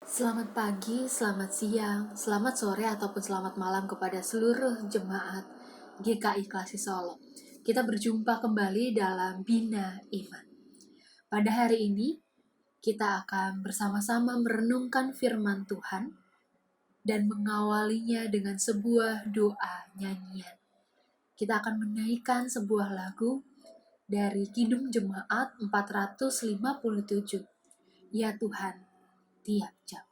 Selamat pagi, selamat siang, selamat sore, ataupun selamat malam kepada seluruh jemaat GKI Klasi Solo. Kita berjumpa kembali dalam Bina Iman. Pada hari ini, kita akan bersama-sama merenungkan firman Tuhan dan mengawalinya dengan sebuah doa nyanyian. Kita akan menaikkan sebuah lagu dari Kidung Jemaat 457, Ya Tuhan, tiap jam.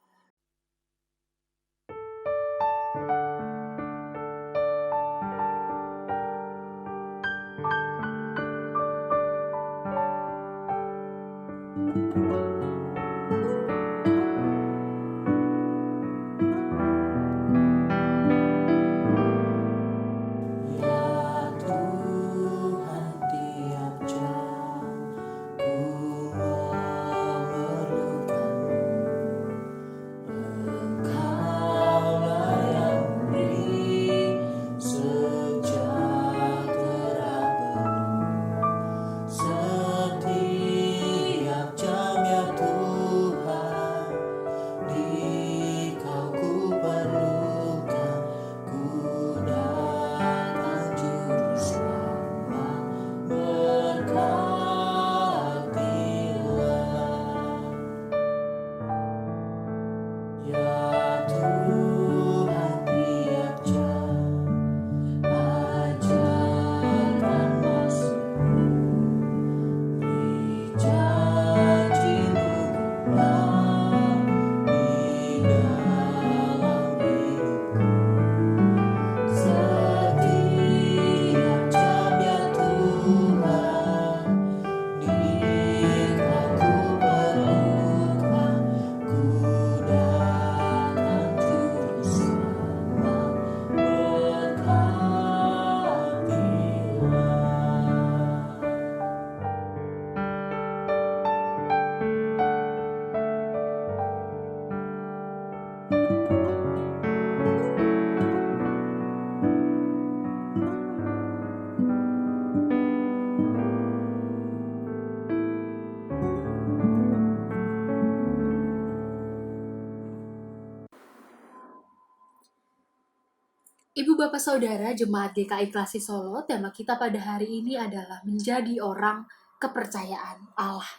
Ibu Bapak Saudara Jemaat GKI Klasi Solo, tema kita pada hari ini adalah menjadi orang kepercayaan Allah.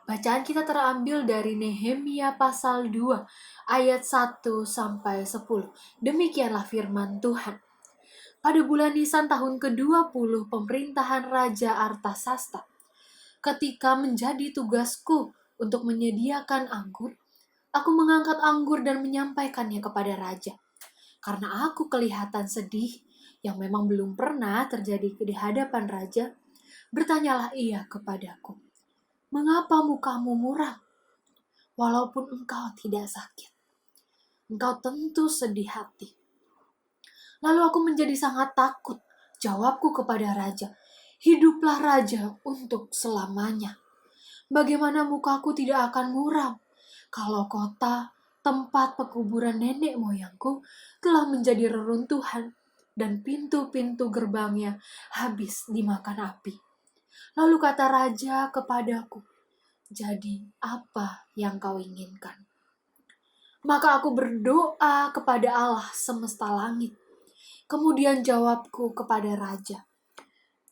Bacaan kita terambil dari Nehemia pasal 2 ayat 1 sampai 10. Demikianlah firman Tuhan. Pada bulan Nisan tahun ke-20 pemerintahan Raja Artasasta, ketika menjadi tugasku untuk menyediakan anggur, aku mengangkat anggur dan menyampaikannya kepada raja. Karena aku kelihatan sedih, yang memang belum pernah terjadi di hadapan raja, bertanyalah ia kepadaku, "Mengapa mukamu muram? Walaupun engkau tidak sakit, engkau tentu sedih hati." Lalu aku menjadi sangat takut. Jawabku kepada raja, "Hiduplah raja untuk selamanya. Bagaimana mukaku tidak akan muram kalau kota tempat pekuburan nenek moyangku telah menjadi reruntuhan dan pintu-pintu gerbangnya habis dimakan api?" Lalu kata raja kepadaku, "Jadi apa yang kau inginkan?" Maka aku berdoa kepada Allah semesta langit. Kemudian jawabku kepada raja,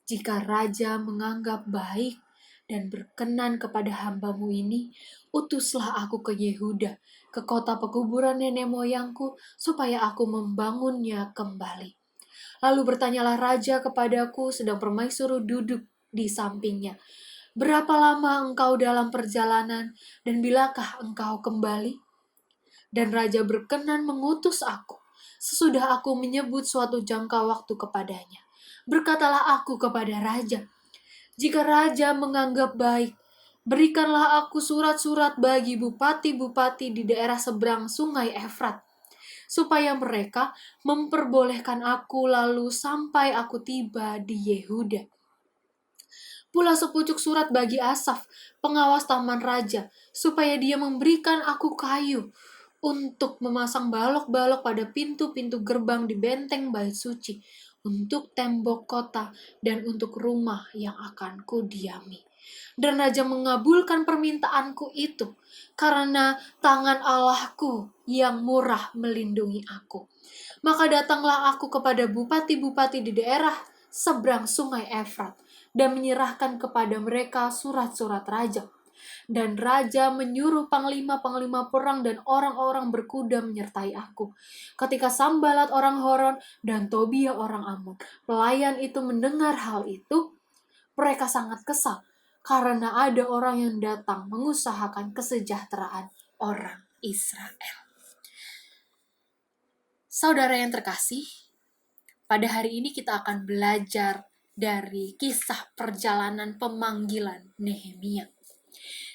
"Jika raja menganggap baik dan berkenan kepada hambamu ini, utuslah aku ke Yehuda, ke kota pekuburan nenek moyangku, supaya aku membangunnya kembali." Lalu bertanyalah raja kepadaku, sedang permaisuri duduk di sampingnya, "Berapa lama engkau dalam perjalanan, dan bilakah engkau kembali?" Dan raja berkenan mengutus aku, sesudah aku menyebut suatu jangka waktu kepadanya. Berkatalah aku kepada raja, "Jika raja menganggap baik, berikanlah aku surat-surat bagi bupati-bupati di daerah seberang sungai Efrat, supaya mereka memperbolehkan aku lalu sampai aku tiba di Yehuda. Pula sepucuk surat bagi Asaf, pengawas taman raja, supaya dia memberikan aku kayu untuk memasang balok-balok pada pintu-pintu gerbang di benteng bait suci, untuk tembok kota, dan untuk rumah yang akan kudiami." Dan raja mengabulkan permintaanku itu, karena tangan Allahku yang murah melindungi aku. Maka datanglah aku kepada bupati-bupati di daerah seberang sungai Efrat, dan menyerahkan kepada mereka surat-surat raja. Dan raja menyuruh panglima-panglima perang dan orang-orang berkuda menyertai aku. Ketika Sambalat orang Horon dan Tobia orang Amon, pelayan itu mendengar hal itu, mereka sangat kesal karena ada orang yang datang mengusahakan kesejahteraan orang Israel. Saudara yang terkasih, pada hari ini kita akan belajar dari kisah perjalanan pemanggilan Nehemia.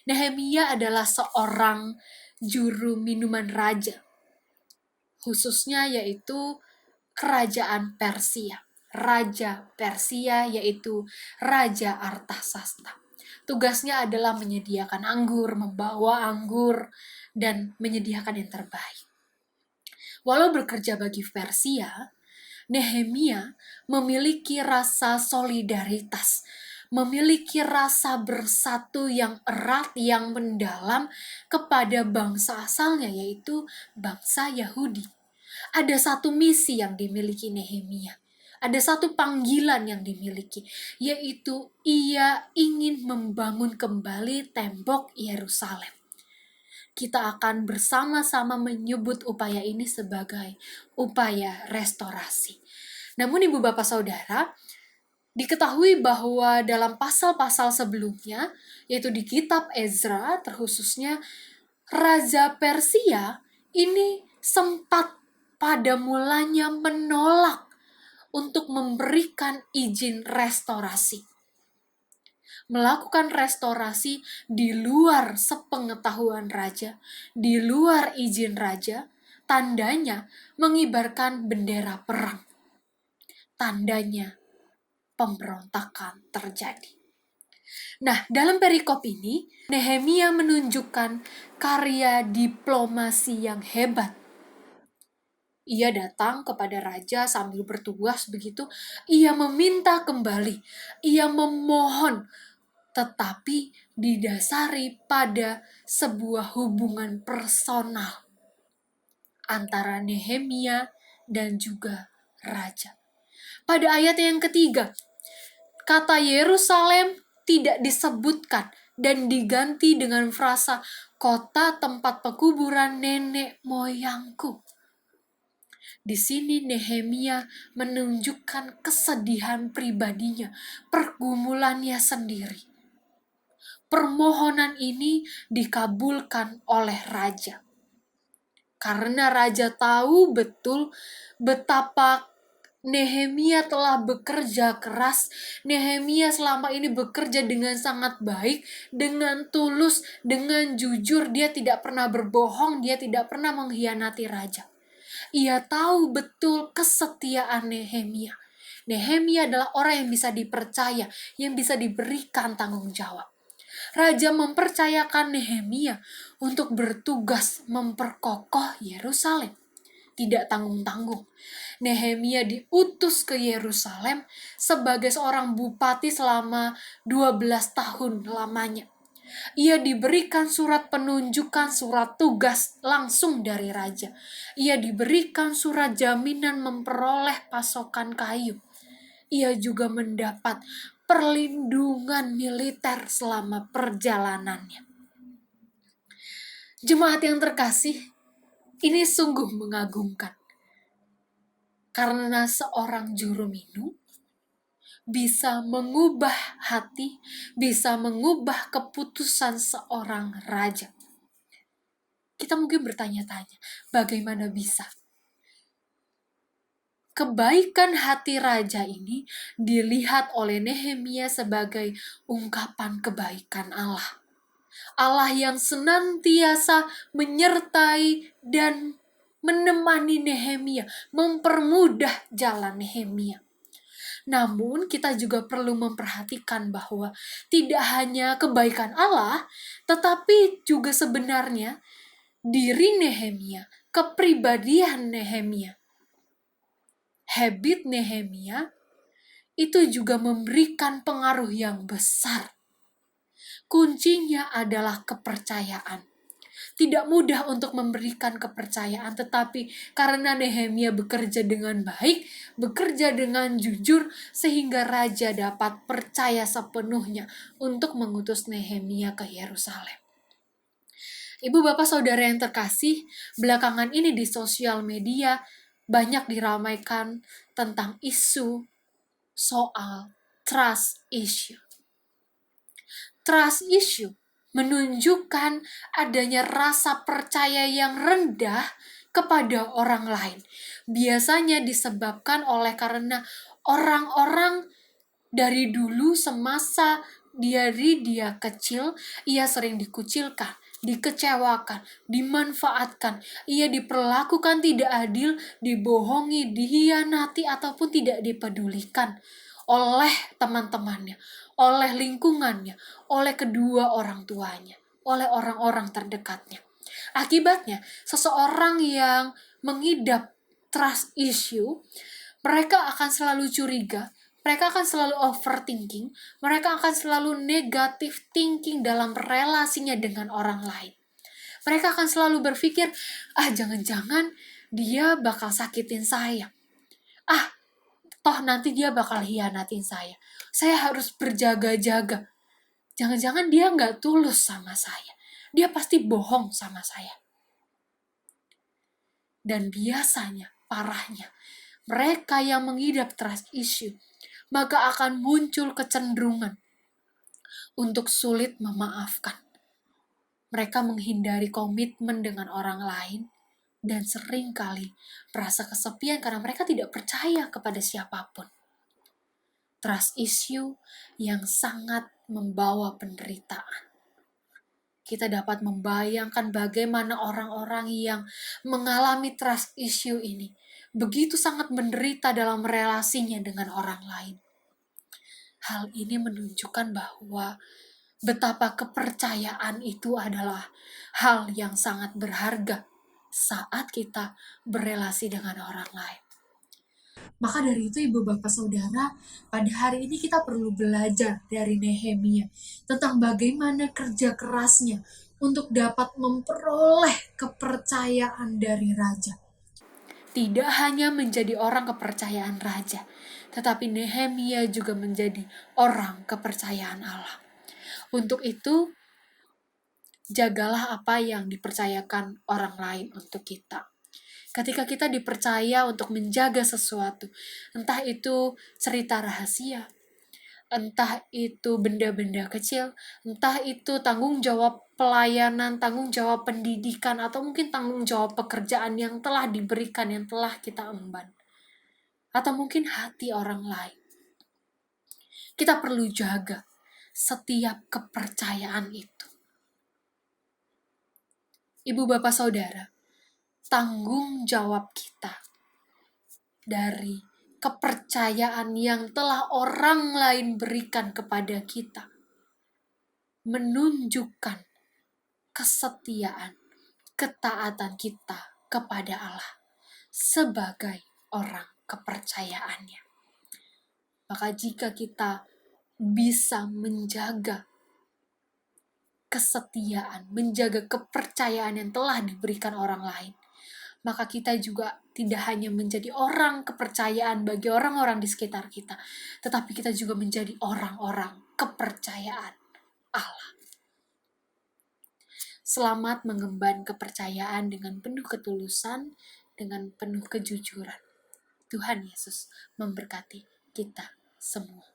Nehemia adalah seorang juru minuman raja, khususnya yaitu kerajaan Persia. Raja Persia yaitu Raja Artasasta. Tugasnya adalah menyediakan anggur, membawa anggur, dan menyediakan yang terbaik. Walau bekerja bagi Persia, Nehemia memiliki rasa solidaritas, memiliki rasa bersatu yang erat, yang mendalam kepada bangsa asalnya, yaitu bangsa Yahudi. Ada satu misi yang dimiliki Nehemia. Ada satu panggilan yang dimiliki, yaitu ia ingin membangun kembali tembok Yerusalem. Kita akan bersama-sama menyebut upaya ini sebagai upaya restorasi. Namun Ibu Bapak Saudara, diketahui bahwa dalam pasal-pasal sebelumnya, yaitu di kitab Ezra, terkhususnya Raja Persia ini sempat pada mulanya menolak untuk memberikan izin restorasi. Melakukan restorasi di luar sepengetahuan raja, di luar izin raja, tandanya mengibarkan bendera perang. Tandanya pemberontakan terjadi. Nah, dalam perikop ini, Nehemia menunjukkan karya diplomasi yang hebat. Ia datang kepada raja sambil bertugas begitu, ia meminta kembali, ia memohon, tetapi didasari pada sebuah hubungan personal antara Nehemia dan juga raja. Pada ayat yang ketiga, kata Yerusalem tidak disebutkan dan diganti dengan frasa kota tempat pekuburan nenek moyangku. Di sini Nehemia menunjukkan kesedihan pribadinya, pergumulannya sendiri. Permohonan ini dikabulkan oleh raja. Karena raja tahu betul betapa Nehemia telah bekerja keras. Nehemia selama ini bekerja dengan sangat baik, dengan tulus, dengan jujur. Dia tidak pernah berbohong, dia tidak pernah mengkhianati raja. Ia tahu betul kesetiaan Nehemia. Nehemia adalah orang yang bisa dipercaya, yang bisa diberikan tanggung jawab. Raja mempercayakan Nehemia untuk bertugas memperkokoh Yerusalem. Tidak tanggung-tanggung. Nehemia diutus ke Yerusalem sebagai seorang bupati selama 12 tahun lamanya. Ia diberikan surat penunjukan, surat tugas langsung dari raja. Ia diberikan surat jaminan memperoleh pasokan kayu. Ia juga mendapat perlindungan militer selama perjalanannya. Jemaat yang terkasih, ini sungguh mengagumkan. Karena seorang juru minum bisa mengubah hati, bisa mengubah keputusan seorang raja. Kita mungkin bertanya-tanya, bagaimana bisa? Kebaikan hati raja ini dilihat oleh Nehemia sebagai ungkapan kebaikan Allah. Allah yang senantiasa menyertai dan menemani Nehemia, mempermudah jalan Nehemia. Namun kita juga perlu memperhatikan bahwa tidak hanya kebaikan Allah, tetapi juga sebenarnya diri Nehemia, kepribadian Nehemia, habit Nehemia itu juga memberikan pengaruh yang besar Kuncinya adalah kepercayaan. Tidak mudah untuk memberikan kepercayaan, tetapi karena Nehemia bekerja dengan baik, bekerja dengan jujur, sehingga raja dapat percaya sepenuhnya untuk mengutus Nehemia ke Yerusalem. Ibu bapak saudara yang terkasih, belakangan ini di sosial media banyak diramaikan tentang isu soal trust issue. Trust issue menunjukkan adanya rasa percaya yang rendah kepada orang lain. Biasanya disebabkan oleh karena orang-orang dari dulu semasa dia kecil, ia sering dikucilkan, dikecewakan, dimanfaatkan, ia diperlakukan tidak adil, dibohongi, dihianati, ataupun tidak dipedulikan oleh teman-temannya, oleh lingkungannya, oleh kedua orang tuanya, oleh orang-orang terdekatnya. Akibatnya, seseorang yang mengidap trust issue, mereka akan selalu curiga, mereka akan selalu overthinking, mereka akan selalu negative thinking dalam relasinya dengan orang lain. Mereka akan selalu berpikir, jangan-jangan dia bakal sakitin saya. Toh nanti dia bakal hianatin saya. Saya harus berjaga-jaga. Jangan-jangan dia nggak tulus sama saya. Dia pasti bohong sama saya. Dan biasanya, parahnya, mereka yang mengidap trust issue, maka akan muncul kecenderungan untuk sulit memaafkan. Mereka menghindari komitmen dengan orang lain dan seringkali merasa kesepian karena mereka tidak percaya kepada siapapun. Trust issue yang sangat membawa penderitaan. Kita dapat membayangkan bagaimana orang-orang yang mengalami trust issue ini begitu sangat menderita dalam relasinya dengan orang lain. Hal ini menunjukkan bahwa betapa kepercayaan itu adalah hal yang sangat berharga saat kita berelasi dengan orang lain. Maka dari itu ibu bapak saudara, pada hari ini kita perlu belajar dari Nehemia tentang bagaimana kerja kerasnya untuk dapat memperoleh kepercayaan dari raja. Tidak hanya menjadi orang kepercayaan raja, tetapi Nehemia juga menjadi orang kepercayaan Allah. Untuk itu, jagalah apa yang dipercayakan orang lain untuk kita. Ketika kita dipercaya untuk menjaga sesuatu, entah itu cerita rahasia, entah itu benda-benda kecil, entah itu tanggung jawab pelayanan, tanggung jawab pendidikan, atau mungkin tanggung jawab pekerjaan yang telah diberikan, yang telah kita emban, atau mungkin hati orang lain. Kita perlu jaga setiap kepercayaan itu. Ibu bapak saudara, tanggung jawab kita dari kepercayaan yang telah orang lain berikan kepada kita menunjukkan kesetiaan, ketaatan kita kepada Allah sebagai orang kepercayaannya. Maka jika kita bisa menjaga kesetiaan, menjaga kepercayaan yang telah diberikan orang lain, maka kita juga tidak hanya menjadi orang kepercayaan bagi orang-orang di sekitar kita, tetapi kita juga menjadi orang-orang kepercayaan Allah. Selamat mengemban kepercayaan dengan penuh ketulusan, dengan penuh kejujuran. Tuhan Yesus memberkati kita semua.